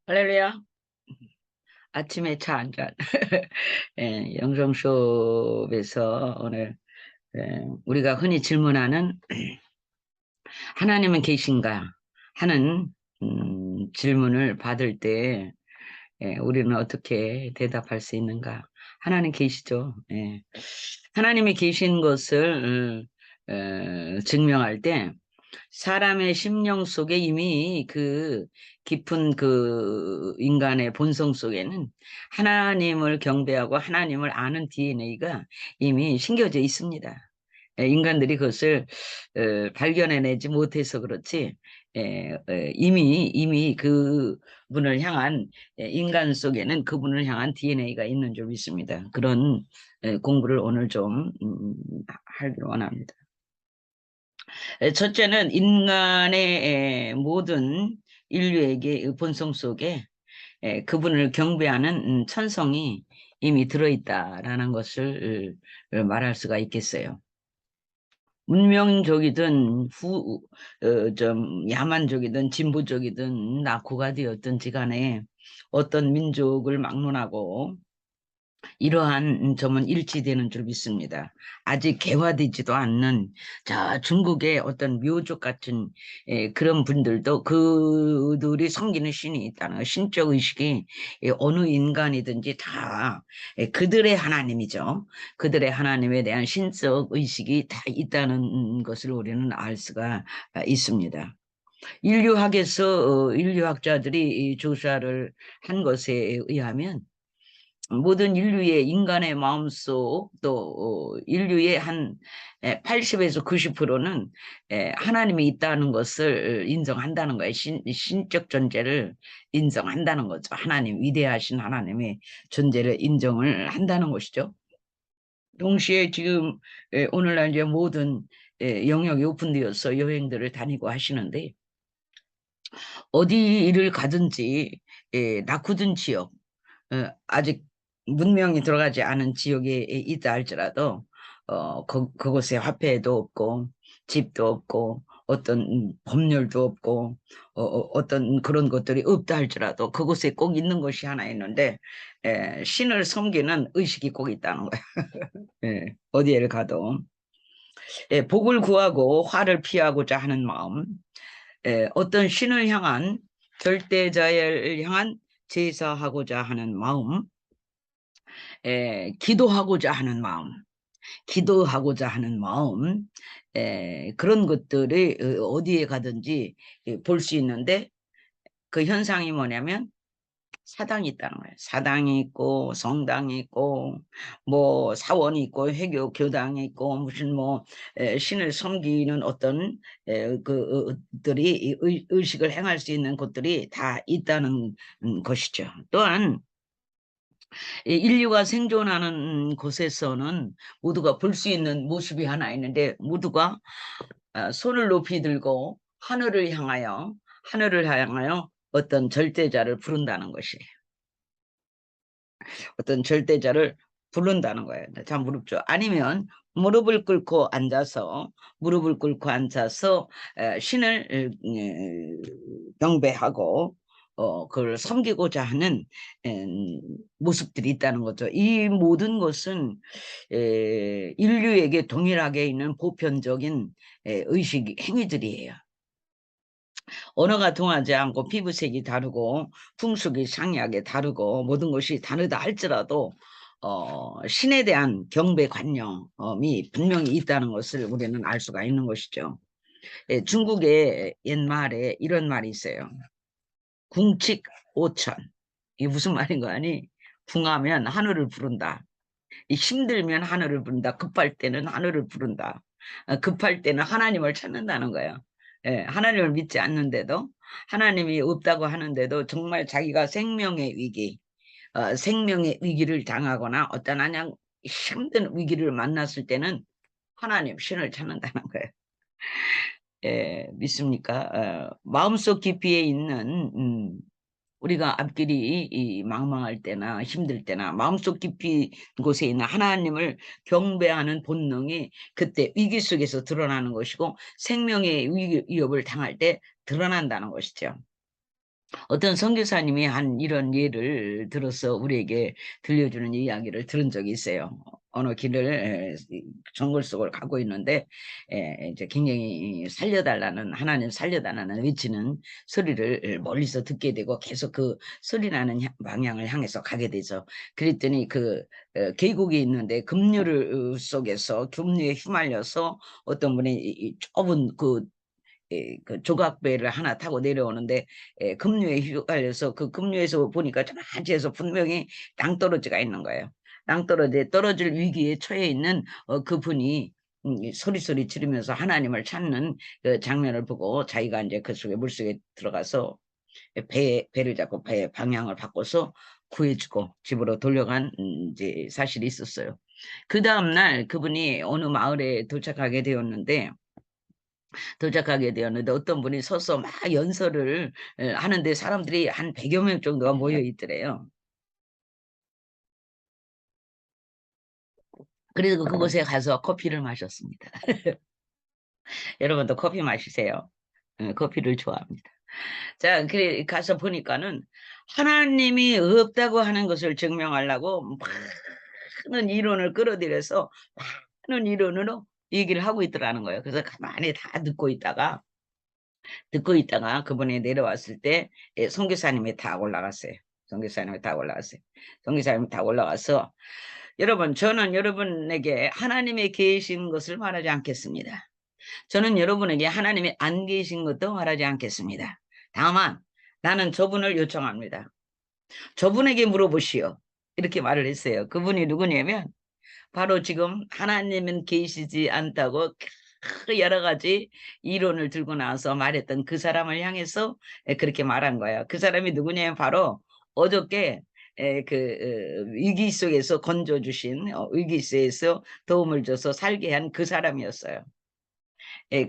할렐루야. 아침에 차 한 잔. 예, 영성수업에서 오늘 우리가 흔히 질문하는 하나님은 계신가 하는 질문을 받을 때 우리는 어떻게 대답할 수 있는가? 하나님 계시죠. 예. 하나님이 계신 것을 증명할 때 사람의 심령 속에 이미 그 깊은 그 인간의 본성 속에는 하나님을 경배하고 하나님을 아는 DNA가 이미 심겨져 있습니다. 인간들이 그것을 발견해내지 못해서 그렇지, 이미 그분을 향한 인간 속에는 그분을 향한 DNA가 있는 줄 믿습니다. 그런 공부를 오늘 좀 하기를 원합니다. 첫째는 인간의 모든 인류에게 본성 속에 그분을 경배하는 천성이 이미 들어있다라는 것을 말할 수가 있겠어요. 문명적이든 좀 야만적이든 진보적이든 낙후가 되었든지 간에 어떤 민족을 막론하고 이러한 점은 일치되는 줄 믿습니다. 아직 개화되지도 않는 중국의 어떤 묘족 같은 그런 분들도 그들이 섬기는 신이 있다는 신적 의식이 어느 인간이든지 다 그들의 하나님이죠. 그들의 하나님에 대한 신적 의식이 다 있다는 것을 우리는 알 수가 있습니다. 인류학에서 인류학자들이 조사를 한 것에 의하면 모든 인류의 인간의 마음속 또 인류의 한 80에서 90%는 하나님이 있다는 것을 인정한다는 거예요. 신적 존재를 인정한다는 거죠. 하나님, 위대하신 하나님의 존재를 인정을 한다는 것이죠. 동시에 지금 오늘날 이제 모든 영역이 오픈되어서 여행들을 다니고 하시는데 어디를 가든지 낙후된 지역, 아직 문명이 들어가지 않은 지역에 있다 할지라도 그곳에 화폐도 없고 집도 없고 어떤 법률도 없고 어떤 그런 것들이 없다 할지라도 그곳에 꼭 있는 것이 하나 있는데 신을 섬기는 의식이 꼭 있다는 거야. 어디에 가도 복을 구하고 화를 피하고자 하는 마음, 어떤 신을 향한 절대자를 향한 제사하고자 하는 마음, 기도하고자 하는 마음, 기도하고자 하는 마음, 그런 것들이 어디에 가든지 볼 수 있는데 그 현상이 뭐냐면 사당이 있다는 거예요. 사당이 있고 성당이 있고 뭐 사원이 있고 회교 교당이 있고 무슨 뭐 신을 섬기는 어떤 그들이 의식을 행할 수 있는 곳들이 다 있다는 것이죠. 또한 인류가 생존하는 곳에서는 모두가 볼 수 있는 모습이 하나 있는데 모두가 손을 높이 들고 하늘을 향하여 어떤 절대자를 부른다는 것이에요. 어떤 절대자를 부른다는 거예요. 자, 무릎 줘. 아니면 무릎을 꿇고 앉아서 신을 경배하고 그걸 섬기고자 하는 모습들이 있다는 거죠. 이 모든 것은 인류에게 동일하게 있는 보편적인 의식 행위들이에요. 언어가 통하지 않고 피부색이 다르고 풍속이 상이하게 다르고 모든 것이 다르다 할지라도 신에 대한 경배관념이 분명히 있다는 것을 우리는 알 수가 있는 것이죠. 중국의 옛말에 이런 말이 있어요. 궁칙오천. 이게 무슨 말인 거 아니? 궁하면 하늘을 부른다. 힘들면 하늘을 부른다. 급할 때는 하늘을 부른다. 급할 때는 하나님을 찾는다는 거예요. 하나님을 믿지 않는데도 하나님이 없다고 하는데도 정말 자기가 생명의 위기를 당하거나 어떤 힘든 위기를 만났을 때는 하나님, 신을 찾는다는 거예요. 믿습니까? 마음속 깊이에 있는 우리가 앞길이 망망할 때나 힘들 때나 마음속 깊이 곳에 있는 하나님을 경배하는 본능이 그때 위기 속에서 드러나는 것이고 생명의 위협을 당할 때 드러난다는 것이죠. 어떤 선교사님이 한 이런 예를 들어서 우리에게 들려주는 이야기를 들은 적이 있어요. 어느 길을 정글 속을 가고 있는데 이제 굉장히 살려달라는, 하나님 살려달라는 외치는 소리를 멀리서 듣게 되고 계속 그 소리 나는 방향을 향해서 가게 되죠. 그랬더니 그 계곡이 있는데 급류를 속에서 급류에 휘말려서 어떤 분이 이 좁은 그 조각배를 하나 타고 내려오는데 급류에 휘갈려서 그 급류에서 보니까 저만치에서 분명히 낭떠러지가 있는 거예요. 낭떠러지에 떨어질 위기에 처해 있는 그분이 소리소리 지르면서 하나님을 찾는 그 장면을 보고 자기가 이제 그 속에 물속에 들어가서 배를 잡고 배 방향을 바꿔서 구해주고 집으로 돌려간 이제 사실이 있었어요. 그 다음날 그분이 어느 마을에 도착하게 되었는데 어떤 분이 서서 막 연설을 하는데 사람들이 한 100여 명 정도가 모여 있더래요. 그래서 그곳에 가서 커피를 마셨습니다. 여러분도 커피 마시세요. 커피를 좋아합니다. 자, 그래 가서 보니까는 하나님이 없다고 하는 것을 증명하려고 많은 이론을 끌어들여서 많은 이론으로 얘기를 하고 있더라는 거예요. 그래서 가만히 다 듣고 있다가 그분이 내려왔을 때 선교사님이 다 올라갔어요. 선교사님이 다 올라갔어요. 선교사님이 다 올라가서 여러분, 저는 여러분에게 하나님이 계신 것을 말하지 않겠습니다. 저는 여러분에게 하나님이 안 계신 것도 말하지 않겠습니다. 다만 나는 저분을 요청합니다. 저분에게 물어보시오. 이렇게 말을 했어요. 그분이 누구냐면 바로 지금 하나님은 계시지 않다고 그 여러 가지 이론을 들고 나와서 말했던 그 사람을 향해서 그렇게 말한 거예요. 그 사람이 누구냐면 바로 어저께 위기 속에서 건져주신, 위기 속에서 도움을 줘서 살게 한 그 사람이었어요.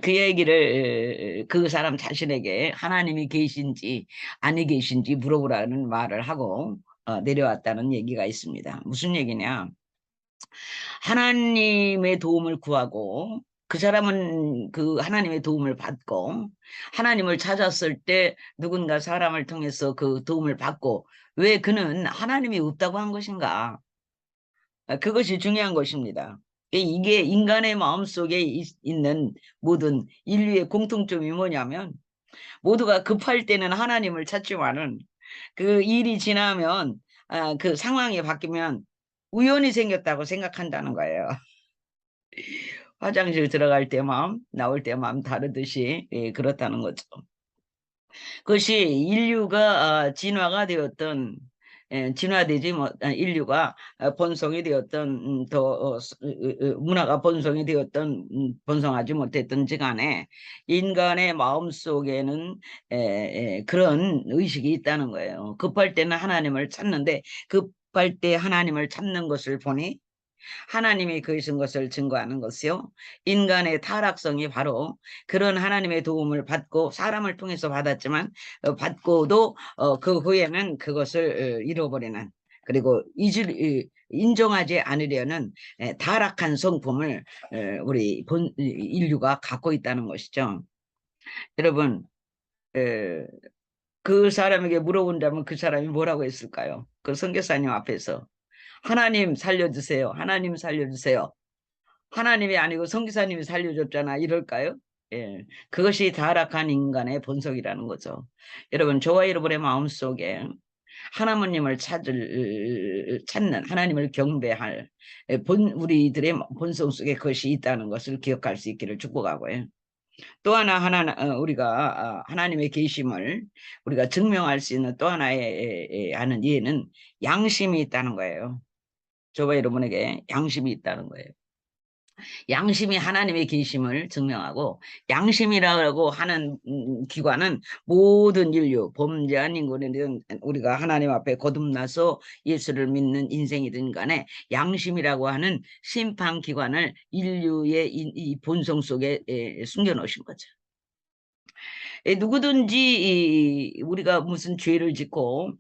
그 얘기를 그 사람 자신에게 하나님이 계신지 아니 계신지 물어보라는 말을 하고 내려왔다는 얘기가 있습니다. 무슨 얘기냐? 하나님의 도움을 구하고 그 사람은 그 하나님의 도움을 받고 하나님을 찾았을 때 누군가 사람을 통해서 그 도움을 받고 왜 그는 하나님이 없다고 한 것인가? 그것이 중요한 것입니다. 이게 인간의 마음속에 있는 모든 인류의 공통점이 뭐냐면 모두가 급할 때는 하나님을 찾지만은 그 일이 지나면 그 상황이 바뀌면 우연이 생겼다고 생각한다는 거예요. 화장실 들어갈 때 마음, 나올 때 마음 다르듯이 그렇다는 거죠. 그것이 인류가 진화가 되었던 진화되지 못 인류가 번성이 되었던 더 문화가 번성이 되었던 번성하지 못했던지 간에 인간의 마음 속에는 그런 의식이 있다는 거예요. 급할 때는 하나님을 찾는데 급할 때 하나님을 찾는 것을 보니 하나님이 계신 것을 증거하는 것이요. 인간의 타락성이 바로 그런 하나님의 도움을 받고 사람을 통해서 받았지만 받고도 그 후에는 그것을 잃어버리는 그리고 인정하지 않으려는 타락한 성품을 우리 인류가 갖고 있다는 것이죠. 여러분 그 사람에게 물어본다면 그 사람이 뭐라고 했을까요? 그 선교사님 앞에서 하나님 살려주세요. 하나님 살려주세요. 하나님이 아니고 성기사님이 살려줬잖아. 이럴까요? 예. 그것이 타락한 인간의 본성이라는 거죠. 여러분, 저와 여러분의 마음속에 하나님을 찾는, 하나님을 경배할, 우리들의 본성 속에 그것이 있다는 것을 기억할 수 있기를 축복하고요. 또 하나, 우리가 하나님의 계심을 우리가 증명할 수 있는 또 하나의 하는 예는 양심이 있다는 거예요. 저와 여러분에게 양심이 있다는 거예요. 양심이 하나님의 계심을 증명하고 양심이라고 하는 기관은 모든 인류 범죄한 인간이든 우리가 하나님 앞에 거듭나서 예수를 믿는 인생이든 간에 양심이라고 하는 심판 기관을 인류의 이 본성 속에 숨겨 놓으신 거죠. 누구든지 우리가 무슨 죄를 짓고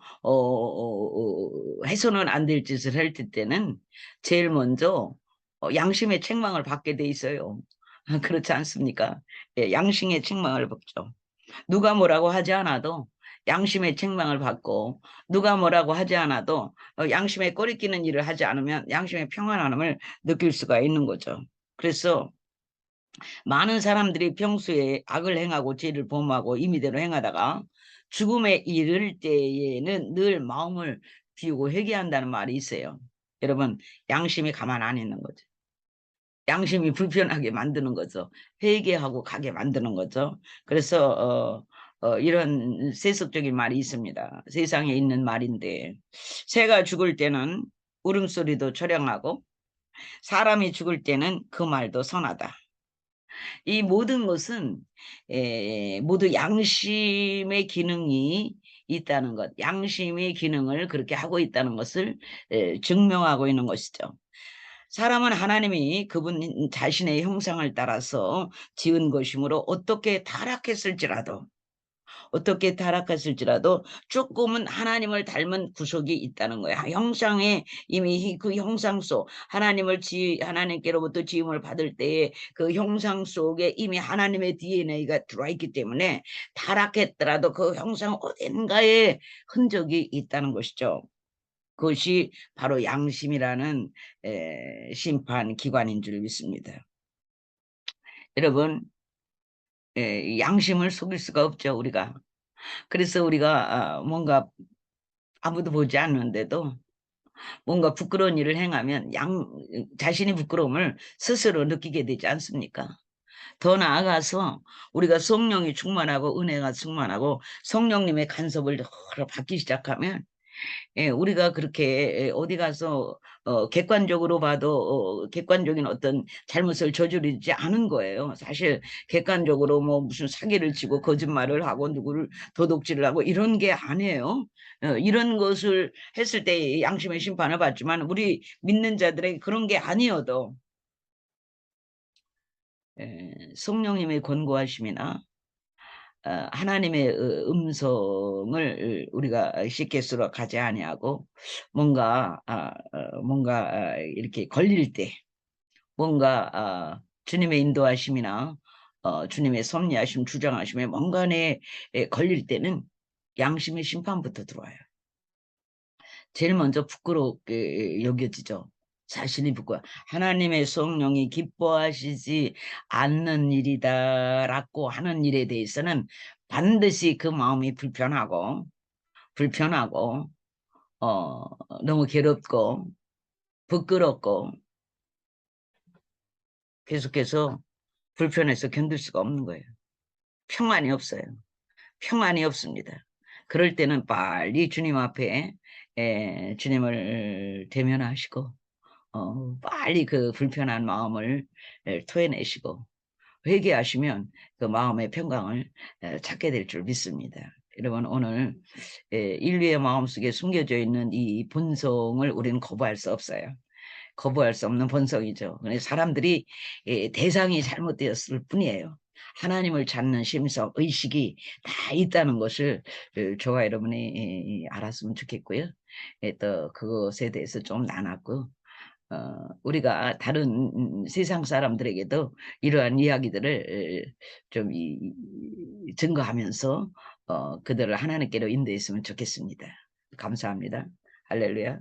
해서는 안 될 짓을 할 때는 제일 먼저 양심의 책망을 받게 돼 있어요. 그렇지 않습니까? 예, 양심의 책망을 받죠. 누가 뭐라고 하지 않아도 양심의 책망을 받고 누가 뭐라고 하지 않아도 양심에 꼬리 끼는 일을 하지 않으면 양심의 평안함을 느낄 수가 있는 거죠. 그래서 많은 사람들이 평소에 악을 행하고 죄를 범하고 임의대로 행하다가 죽음에 이를 때에는 늘 마음을 비우고 회개한다는 말이 있어요. 여러분, 양심이 가만 안 있는 거죠. 양심이 불편하게 만드는 거죠. 회개하고 가게 만드는 거죠. 그래서 이런 세속적인 말이 있습니다. 세상에 있는 말인데, 새가 죽을 때는 울음소리도 처량하고 사람이 죽을 때는 그 말도 선하다. 이 모든 것은 모두 양심의 기능이 있다는 것, 양심의 기능을 그렇게 하고 있다는 것을 증명하고 있는 것이죠. 사람은 하나님이 그분 자신의 형상을 따라서 지은 것이므로 어떻게 타락했을지라도 조금은 하나님을 닮은 구석이 있다는 거야. 형상에 이미 그 형상 속 하나님께로부터 지음을 받을 때에 그 형상 속에 이미 하나님의 DNA가 들어와 있기 때문에 타락했더라도 그 형상 어딘가에 흔적이 있다는 것이죠. 그것이 바로 양심이라는 심판 기관인 줄 믿습니다. 여러분, 양심을 속일 수가 없죠, 우리가. 그래서 우리가 뭔가 아무도 보지 않는데도 뭔가 부끄러운 일을 행하면 자신이 부끄러움을 스스로 느끼게 되지 않습니까? 더 나아가서 우리가 성령이 충만하고 은혜가 충만하고 성령님의 간섭을 받기 시작하면 우리가 그렇게 어디 가서 객관적으로 봐도 객관적인 어떤 잘못을 저지르지 않은 거예요. 사실 객관적으로 뭐 무슨 사기를 치고 거짓말을 하고 누구를 도둑질을 하고 이런 게 아니에요. 이런 것을 했을 때 양심의 심판을 받지만 우리 믿는 자들에게 그런 게 아니어도 성령님의 권고하심이나 하나님의 음성을 우리가 쉽게 수락하지 아니하고 뭔가 이렇게 걸릴 때 뭔가 주님의 인도하심이나 주님의 섭리하심 주장하심에 뭔가에 걸릴 때는 양심의 심판부터 들어와요. 제일 먼저 부끄럽게 여겨지죠. 자신이 부끄러워. 하나님의 성령이 기뻐하시지 않는 일이다라고 하는 일에 대해서는 반드시 그 마음이 불편하고, 너무 괴롭고, 부끄럽고, 계속해서 불편해서 견딜 수가 없는 거예요. 평안이 없어요. 평안이 없습니다. 그럴 때는 빨리 주님 앞에 주님을 대면하시고 빨리 그 불편한 마음을 토해내시고 회개하시면 그 마음의 평강을 찾게 될 줄 믿습니다. 여러분 오늘 인류의 마음속에 숨겨져 있는 이 본성을 우리는 거부할 수 없어요. 거부할 수 없는 본성이죠. 사람들이 대상이 잘못되었을 뿐이에요. 하나님을 찾는 심성, 의식이 다 있다는 것을 저와 여러분이 알았으면 좋겠고요. 또 그것에 대해서 좀 나눴고 우리가 다른 세상 사람들에게도 이러한 이야기들을 좀 증거하면서 그들을 하나님께로 인도했으면 좋겠습니다. 감사합니다. 할렐루야.